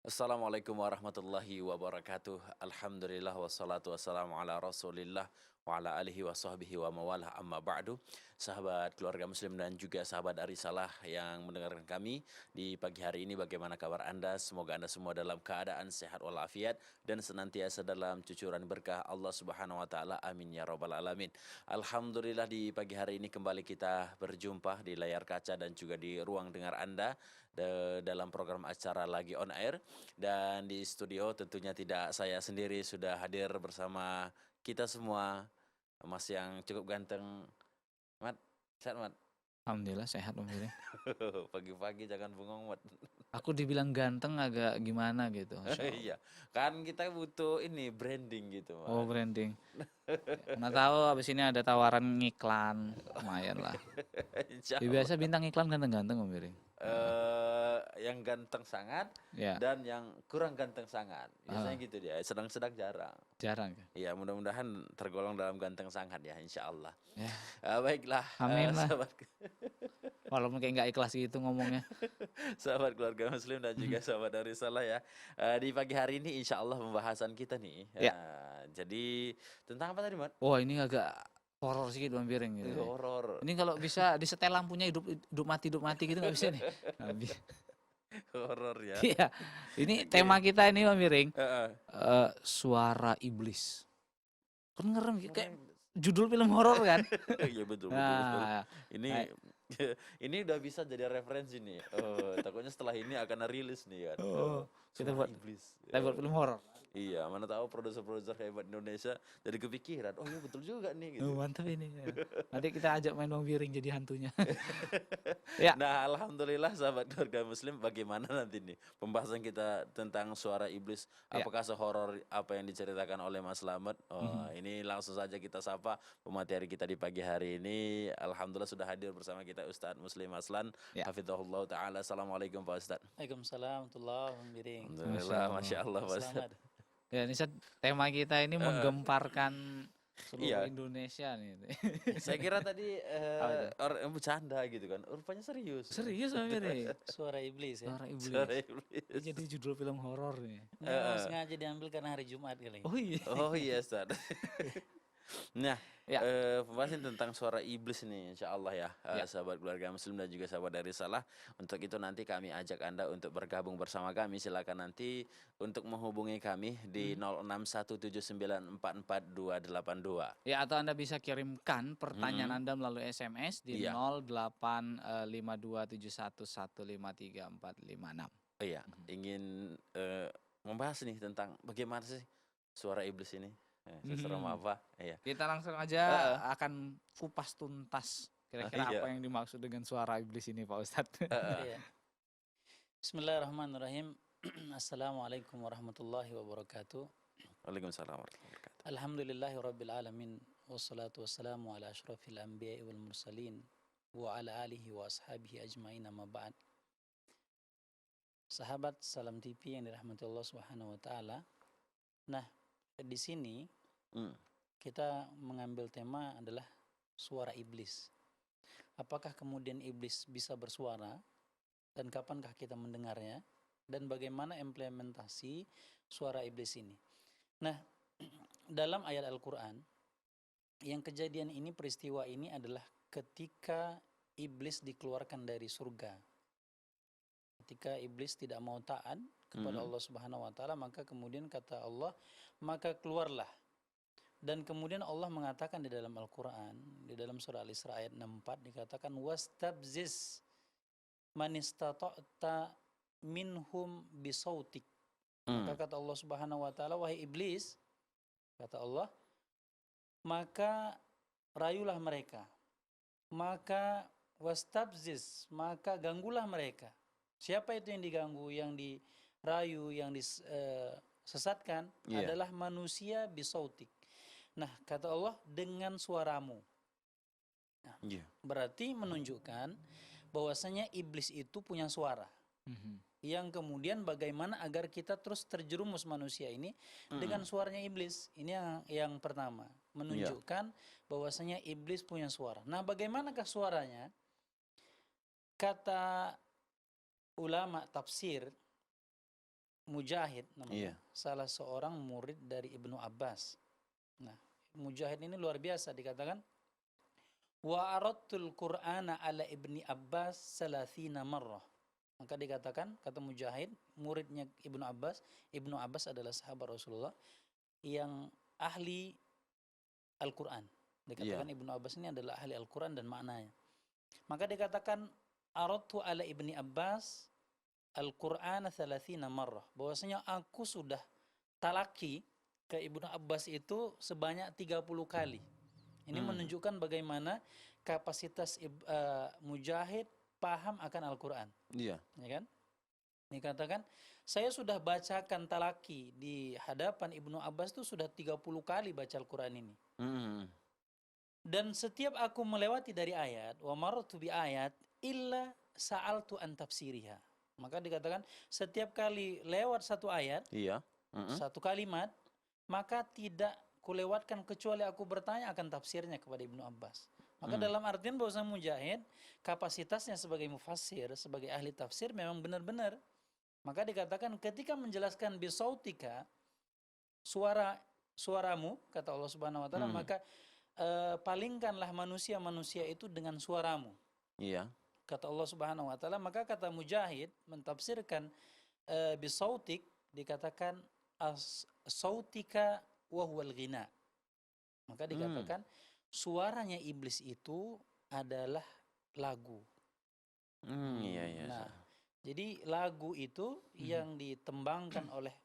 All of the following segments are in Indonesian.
Assalamualaikum warahmatullahi wabarakatuh. Alhamdulillah wassalatu wassalamu ala Rasulillah wa ala alihi wa sahbihi wa mawalah amma ba'du. Sahabat keluarga muslim dan juga sahabat Arisalah yang mendengarkan kami di pagi hari ini, bagaimana kabar Anda? Semoga Anda semua dalam keadaan sehat walafiat dan senantiasa dalam cucuran berkah Allah Subhanahu wa taala. Amin ya rabbal alamin. Alhamdulillah di pagi hari ini kembali kita berjumpa di layar kaca dan juga di ruang dengar Anda dalam program acara Lagi On Air. Dan di studio tentunya tidak saya sendiri, sudah hadir bersama kita semua, Mas yang cukup ganteng. Mat, sehat Mat? Alhamdulillah sehat Om Wiring. Pagi-pagi jangan bengong Mat. Aku dibilang ganteng agak gimana gitu, Masya Allah. Iya, kan kita butuh ini branding gitu Oh Mat. branding. Mana tahu abis ini ada tawaran ngiklan, lumayan lah. Insya Ya, Allah. biasa bintang iklan ganteng-ganteng Om Wiring. Yang ganteng sangat Ya, dan yang kurang ganteng sangat. Biasanya ah, gitu dia, sedang-sedang jarang. jarang kan. Iya, mudah-mudahan tergolong dalam ganteng sangat ya, insya Allah. Ya, Baiklah, amin lah. sahabat Walaupun kayak nggak ikhlas gitu ngomongnya. sahabat keluarga muslim dan juga sahabat dari salah ya. Di pagi hari ini insya Allah pembahasan kita nih. Ya, Jadi tentang apa tadi, Mat? wah ini agak horor sedikit Om Wiring gitu. Horor. Ini kalau bisa disetel lampunya hidup mati gitu nggak bisa nih. Nggak bisa. Horor ya. Iya, ini Oke. tema kita ini Om Wiring, Heeh. suara iblis. Kan ngerem kayak Suara judul film horor kan? Iya betul betul betul. Nah, Ini kayak ini udah bisa jadi referensi nih. Takutnya setelah ini akan rilis nih kan. oh, kita Suara buat iblis. kita buat film horor. Iya, mana tahu produser-produser hebat Indonesia jadi kepikiran. Oh iya betul juga nih gitu. Mantap ini. Ya. Nanti kita ajak main Bang Biring jadi hantunya. Ya. Nah, alhamdulillah sahabat keluarga muslim, bagaimana nanti nih pembahasan kita tentang suara iblis? Ya. Apakah sehoror apa yang diceritakan oleh Mas Slamet? Oh, Mhm. ini langsung saja kita sapa pemateri kita di pagi hari ini. Alhamdulillah sudah hadir bersama kita Ustadz Muslim Aslan. Ya. Hafizahullah taala. Assalamualaikum Pak Ustadz. Waalaikumsalam warahmatullahi wabarakatuh. Masya Alhamdulillah, Allah. masya Allah Pak Selamat. Ustadz. Ya, ini tema kita ini menggemparkan seluruh Iya, Indonesia nih. saya kira tadi Apa itu? orang bercanda gitu kan. Rupanya serius. Serius Bang Biring? Suara iblis ya. Suara Suara iblis. iblis. Ini jadi judul film horor nih. Ini memang sengaja diambil karena hari Jumat kali. Oh iya. Oh iya, Ustadz. Nah, Ya. pembahasan tentang suara iblis nih, insya Allah ya, Ya. sahabat keluarga muslim dan juga sahabat dari salah. Untuk itu nanti kami ajak Anda untuk bergabung bersama kami. Silakan nanti untuk menghubungi kami di 0617944282. Ya, atau Anda bisa kirimkan pertanyaan Mm-mm. Anda melalui SMS di Iya, 085271134456. iya. Ingin membahas nih tentang bagaimana sih suara iblis ini. Seserem Mhm. apa? Iya. Kita langsung aja Heeh. akan kupas tuntas kira-kira Iya. apa yang dimaksud dengan suara iblis ini Pak Ustadz. Heeh. Iya. Bismillahirrahmanirrahim. Assalamualaikum warahmatullahi wabarakatuh. Waalaikumsalam warahmatullahi wabarakatuh. Alhamdulillahi rabbil alamin. Wassalatu wassalamu ala ashrafil anbiya'i wal mursalin. Wa ala alihi wa ashabihi ajma'in amma ba'd. Sahabat Salam TV yang dirahmati Allah Subhanahu wa taala. Nah, di sini Hmm. kita mengambil tema adalah suara iblis. Apakah kemudian iblis bisa bersuara dan kapankah kita mendengarnya dan bagaimana implementasi suara iblis ini. Nah, dalam ayat Al-Quran yang kejadian ini, peristiwa ini adalah ketika iblis dikeluarkan dari surga. Ketika iblis tidak mau taat kepada Allah Subhanahu wa taala, maka kemudian kata Allah, maka keluarlah. Dan kemudian Allah mengatakan di dalam Al-Quran, di dalam surah Al-Isra ayat 64 dikatakan wastabziz man istata'ta minhum bisautik. Maka kata Allah Subhanahu wa taala, wahai iblis, kata Allah, maka rayulah mereka. Maka wastabziz, maka ganggulah mereka. Siapa itu yang diganggu, yang dirayu, yang disesatkan adalah manusia bisautik. Nah, kata Allah, dengan suaramu. Nah, berarti menunjukkan bahwasanya iblis itu punya suara. Yang kemudian bagaimana agar kita terus terjerumus manusia ini dengan suaranya iblis. Ini yang pertama, menunjukkan bahwasanya iblis punya suara. Nah, bagaimanakah suaranya? Kata ulama tafsir, Mujahid namanya, Iya. salah seorang murid dari Ibnu Abbas. Nah, Mujahid ini luar biasa, dikatakan wa aradtul Qur'ana ala Ibni Abbas salathina marrah. Maka dikatakan, kata Mujahid, muridnya Ibnu Abbas adalah sahabat Rasulullah yang ahli Al-Quran. Dikatakan Ibnu Abbas ini adalah ahli Al-Quran dan maknanya. Maka dikatakan aradtu ala Ibni Abbas Al-Qur'ana thalathina marrah. Bahwasanya aku sudah talaki ke Ibnu Abbas itu sebanyak 30 kali. Ini menunjukkan bagaimana kapasitas Mujahid paham akan Al-Quran. Iya. Ya kan? Dikatakan, saya sudah bacakan talaki di hadapan Ibnu Abbas itu sudah 30 kali baca Al-Quran ini. Dan setiap aku melewati dari ayat, wa marartu bi ayat illa sa'altu an tafsiriha. Maka dikatakan setiap kali lewat satu ayat, Iya. satu kalimat, maka tidak kulewatkan kecuali aku bertanya akan tafsirnya kepada Ibnu Abbas. Maka dalam artian bahwa Mujahid kapasitasnya sebagai mufassir, sebagai ahli tafsir memang benar-benar. Maka dikatakan ketika menjelaskan bisautika, suaramu, kata Allah Subhanahu wa taala, maka palingkanlah manusia-manusia itu dengan suaramu. Iya. Kata Allah Subhanahu wa taala, maka kata Mujahid mentafsirkan bisautik, dikatakan sautika wa huwal ghina. Maka dikatakan suaranya iblis itu adalah lagu. Iya. Nah, jadi lagu itu yang ditembangkan oleh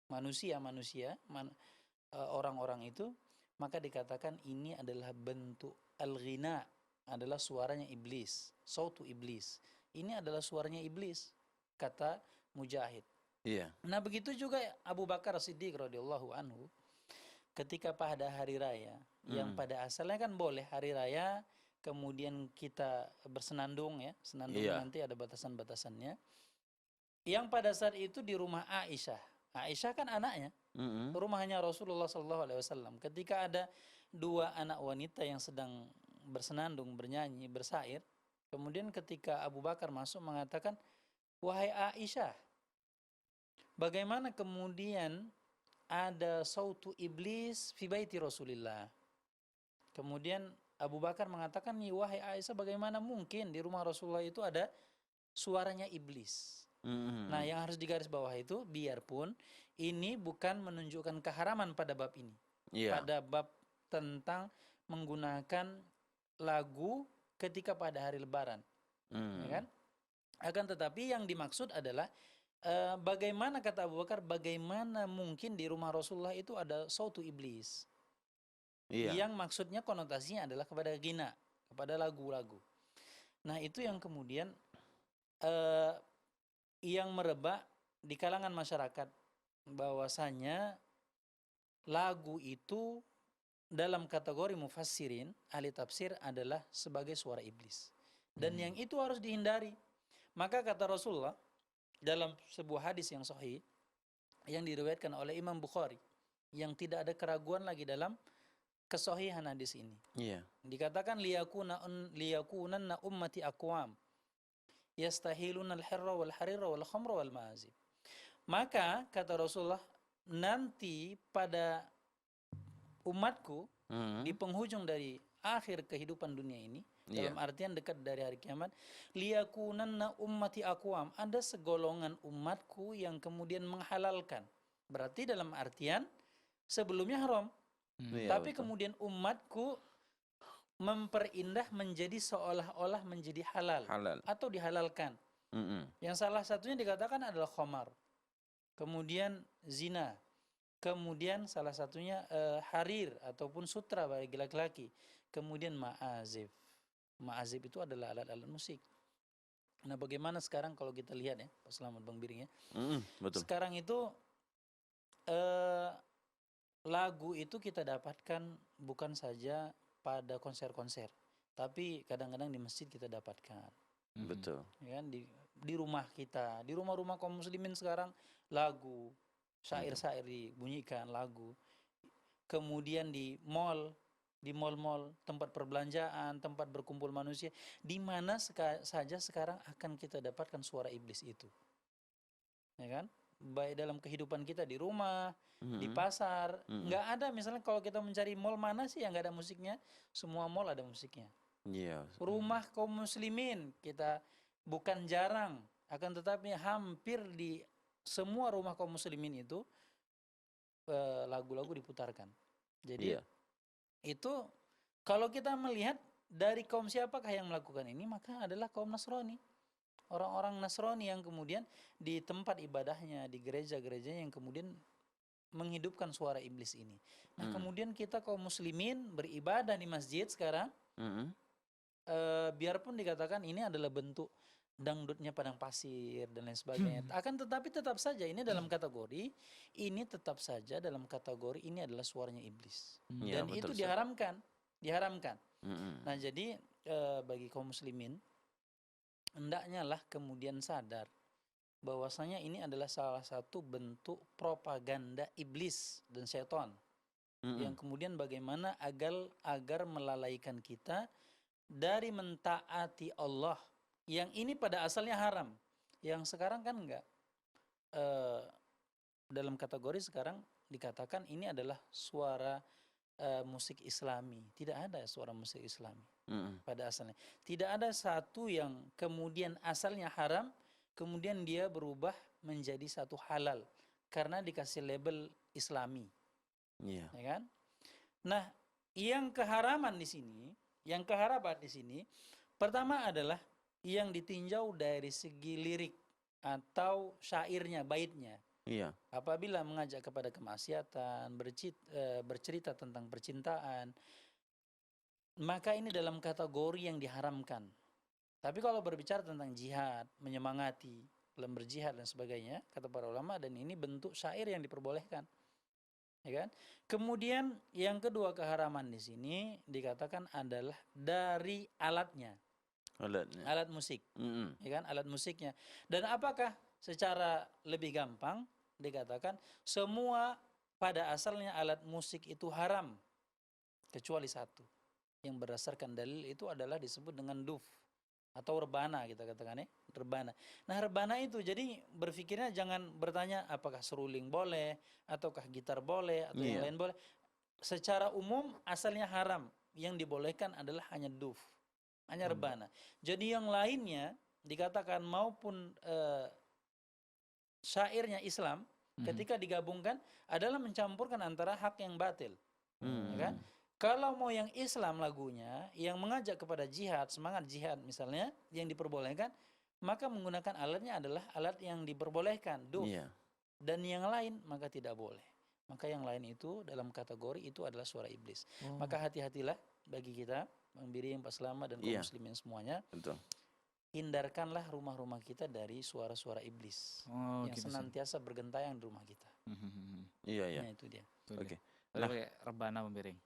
manusia-manusia, orang-orang itu, maka dikatakan ini adalah bentuk al-ghina, adalah suaranya iblis, sautu iblis. Ini adalah suaranya iblis, kata Mujahid. Iya. Nah, begitu juga Abu Bakar Siddiq radhiyallahu anhu ketika pada hari raya, yang pada asalnya kan boleh hari raya, kemudian kita bersenandung ya, senandung nanti ada batasan-batasannya. Yang pada saat itu di rumah Aisyah. Aisyah kan anaknya, rumahnya Rasulullah SAW. Ketika ada dua anak wanita yang sedang bersenandung, bernyanyi, bersair, kemudian ketika Abu Bakar masuk mengatakan, wahai Aisyah, bagaimana kemudian ada sautu iblis fi baiti Rasulillah. Kemudian Abu Bakar mengatakan, wahai Aisyah, bagaimana mungkin di rumah Rasulullah itu ada suaranya iblis. Nah, yang harus digarisbawahi itu, biarpun ini bukan menunjukkan keharaman pada bab ini. Pada bab tentang menggunakan lagu ketika pada hari Lebaran. Ya kan? Akan tetapi yang dimaksud adalah bagaimana, kata Abu Bakar, bagaimana mungkin di rumah Rasulullah itu ada sautu iblis. Yang maksudnya konotasinya adalah kepada ghina, kepada lagu-lagu. Nah, itu yang kemudian yang merebak di kalangan masyarakat, bahwasanya lagu itu dalam kategori mufassirin, ahli tafsir, adalah sebagai suara iblis. Dan yang itu harus dihindari. Maka kata Rasulullah dalam sebuah hadis yang sahih yang diriwayatkan oleh Imam Bukhari, yang tidak ada keraguan lagi dalam kesahihan hadis ini. Dikatakan liyakunanna ummati aqwam yastahiluna al-hirra wal harira wal khamra wal ma'azib. Maka kata Rasulullah, nanti pada umatku di penghujung dari akhir kehidupan dunia ini, dalam artian dekat dari hari kiamat, liyakunanna ummati aqwam, ada segolongan umatku yang kemudian menghalalkan. Berarti dalam artian sebelumnya haram. Tapi kemudian umatku memperindah menjadi seolah-olah menjadi halal. Atau dihalalkan. Yang salah satunya dikatakan adalah khamar. Kemudian zina. Kemudian salah satunya harir ataupun sutra bagi laki-laki. Kemudian ma'azif. Ma'azif itu adalah alat-alat musik. Nah, bagaimana sekarang kalau kita lihat ya, Pak Selamat, Bang Biring ya. Betul. Sekarang itu lagu itu kita dapatkan bukan saja pada konser-konser, tapi kadang-kadang di masjid kita dapatkan. Betul. Ya kan, di rumah kita, di rumah-rumah kaum muslimin sekarang lagu, syair-syair dibunyikan, lagu. Kemudian di mall-mall, tempat perbelanjaan, tempat berkumpul manusia, di mana saja sekarang akan kita dapatkan suara iblis itu. Ya kan? baik dalam kehidupan kita di rumah, di Mm-mm. pasar, Mm-mm. nggak ada. Misalnya kalau kita mencari mall mana sih yang nggak ada musiknya? Semua mall ada musiknya. Iya. Rumah kaum muslimin kita bukan jarang, akan tetapi hampir di semua rumah kaum muslimin itu lagu-lagu diputarkan. Jadi Iya. itu kalau kita melihat dari kaum siapakah yang melakukan ini, maka adalah kaum Nasrani. Orang-orang Nasrani yang kemudian di tempat ibadahnya, di gereja-gerejanya yang kemudian menghidupkan suara iblis ini. Nah, Mm. kemudian kita kaum muslimin beribadah di masjid sekarang, Mm-mm. biarpun dikatakan ini adalah bentuk dangdutnya padang pasir dan lain sebagainya. Akan tetapi tetap saja ini dalam kategori, ini tetap saja dalam kategori ini adalah suaranya iblis. Iya, Dan itu betul, Ustaz. diharamkan, diharamkan. Mm-mm. Nah, jadi bagi kaum muslimin hendaknya lah kemudian sadar bahwasanya ini adalah salah satu bentuk propaganda iblis dan setan yang Mm-mm. kemudian bagaimana agar melalaikan kita dari mentaati Allah yang ini pada asalnya haram, yang sekarang kan enggak. Eh, dalam kategori sekarang dikatakan ini adalah suara musik Islami. Tidak ada suara musik Islami Mm-mm. pada asalnya. Tidak ada satu yang kemudian asalnya haram, kemudian dia berubah menjadi satu halal karena dikasih label Islami, Iya. ya kan? Nah, yang keharaman di sini, pertama adalah yang ditinjau dari segi lirik atau syairnya, baitnya. Iya. Apabila mengajak kepada kemaksiatan, bercerita tentang percintaan, maka ini dalam kategori yang diharamkan. Tapi kalau berbicara tentang jihad, menyemangati dalam berjihad dan sebagainya, kata para ulama, dan ini bentuk syair yang diperbolehkan, ya kan? Kemudian yang kedua keharaman di sini dikatakan adalah dari alatnya, Alatnya. alat musik, Mm-mm. ya kan? Alat musiknya. Dan apakah secara lebih gampang dikatakan semua pada asalnya alat musik itu haram kecuali satu yang berdasarkan dalil itu adalah disebut dengan duf atau rebana, kita katakan ya, rebana. Nah, rebana itu jadi berpikirnya jangan bertanya apakah seruling boleh ataukah gitar boleh atau yang Iya. lain boleh. Secara umum asalnya haram, yang dibolehkan adalah hanya duf, hanya rebana. Jadi yang lainnya dikatakan maupun syairnya Islam ketika digabungkan adalah mencampurkan antara hak yang batil, ya kan? Mm. Kalau mau yang Islam lagunya yang mengajak kepada jihad, semangat jihad misalnya yang diperbolehkan, maka menggunakan alatnya adalah alat yang diperbolehkan, duf. Iya. Dan yang lain maka tidak boleh. Maka yang lain itu dalam kategori itu adalah suara iblis. Maka hati-hatilah bagi kita, Bang Biri, Pak Selamat dan kaum Iya. muslimin semuanya, Betul. hindarkanlah rumah-rumah kita dari suara-suara iblis Oh, yang gitu, Ustaz. senantiasa bergentayangan di rumah kita. Iya, iya. Nah, itu dia. Oke. Nah, pakai rebana membiring.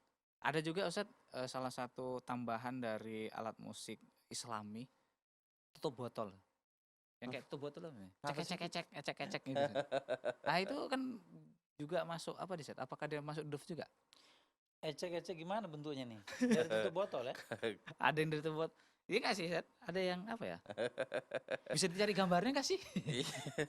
Ada juga Ustaz salah satu tambahan dari alat musik Islami, tutup botol. Yang kayak tutup botol apa ya? Cek gitu. Nah, itu kan juga masuk apa di set? Apakah dia masuk duf juga? Ecek-ecek gimana bentuknya nih? Dari tutup botol ya? Ada yang ditutup botol. Iya nggak sih, Set? Ada yang apa ya? Bisa dicari gambarnya nggak sih?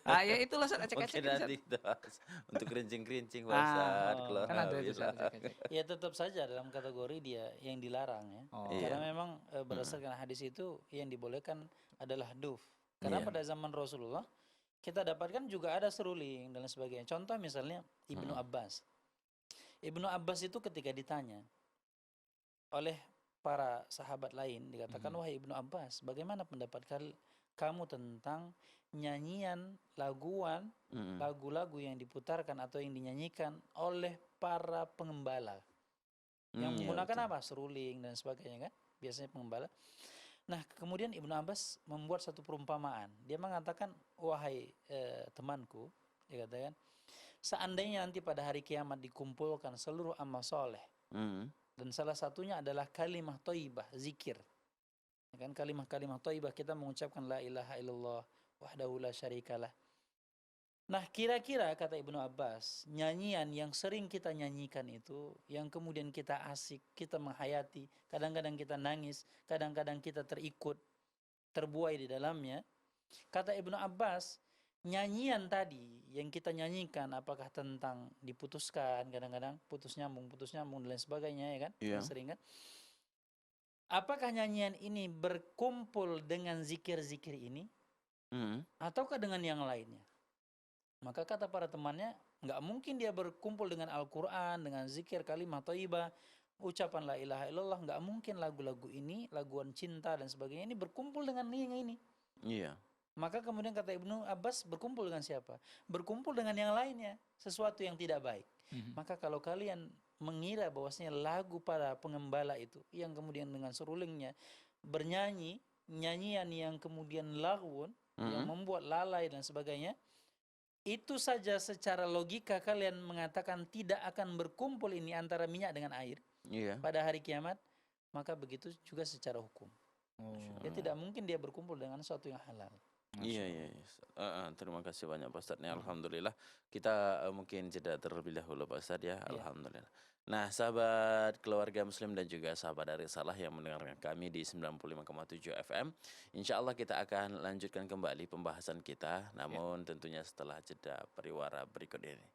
Ah, ya itulah Set, Mungkin ecek-ecek ini, Set. nanti kita bahas untuk kerincing-kerincing Pak Ah, Ustadz, oh, kalau Kan ada itu habis Set, lah. ecek-ecek. Ya tetap saja dalam kategori dia yang dilarang ya. Oh. Iya. Karena memang berdasarkan hadis itu yang dibolehkan adalah duf. Karena Iya. pada zaman Rasulullah kita dapatkan juga ada seruling dan lain sebagainya. Contoh misalnya Ibnu Abbas. Ibnu Abbas itu ketika ditanya oleh para sahabat lain dikatakan, wahai Ibnu Abbas, bagaimana pendapat kamu tentang nyanyian laguan, Mm-mm. lagu-lagu yang diputarkan atau yang dinyanyikan oleh para pengembala yang Iya, menggunakan betul. apa? Seruling dan sebagainya kan? Biasanya pengembala. Nah, kemudian Ibnu Abbas membuat satu perumpamaan. Dia mengatakan, wahai temanku, dia katakan, seandainya nanti pada hari kiamat dikumpulkan seluruh amal soleh, Mm. dan salah satunya adalah kalimah thayyibah, zikir. Ya kan, kalimah-kalimah thayyibah kita mengucapkan la ilaha illallah wahdahu la syarikalah. Nah, kira-kira kata Ibnu Abbas, nyanyian yang sering kita nyanyikan itu, yang kemudian kita asik, kita menghayati, kadang-kadang kita nangis, kadang-kadang kita terikut, terbuai di dalamnya. Kata Ibnu Abbas, nyanyian tadi yang kita nyanyikan apakah tentang diputuskan, kadang-kadang putus nyambung dan lain sebagainya, ya kan? Iya. Yang sering kan? Apakah nyanyian ini berkumpul dengan zikir-zikir ini ataukah dengan yang lainnya? Maka kata para temannya, nggak mungkin dia berkumpul dengan Al-Quran, dengan zikir kalimat thayyibah, ucapan la ilaha illallah, nggak mungkin lagu-lagu ini, laguan cinta dan sebagainya ini berkumpul dengan yang ini. Iya. Maka kemudian kata Ibnu Abbas, berkumpul dengan siapa? Berkumpul dengan yang lainnya, sesuatu yang tidak baik. Maka kalau kalian mengira bahwasanya lagu para pengembala itu yang kemudian dengan serulingnya bernyanyi, nyanyian yang kemudian lagun, yang membuat lalai dan sebagainya, itu saja secara logika kalian mengatakan tidak akan berkumpul ini antara minyak dengan air pada hari kiamat, maka begitu juga secara hukum. Ya tidak mungkin dia berkumpul dengan sesuatu yang halal. Iya. Terima kasih banyak Pak Ustadz. Alhamdulillah. Kita mungkin jeda terlebih dahulu Pak Ustadz ya. Alhamdulillah. Nah, sahabat keluarga muslim dan juga sahabat dari Salah yang mendengarkan kami di 95,7 FM. Insya Allah kita akan lanjutkan kembali pembahasan kita. Namun tentunya setelah jeda pariwara berikut ini.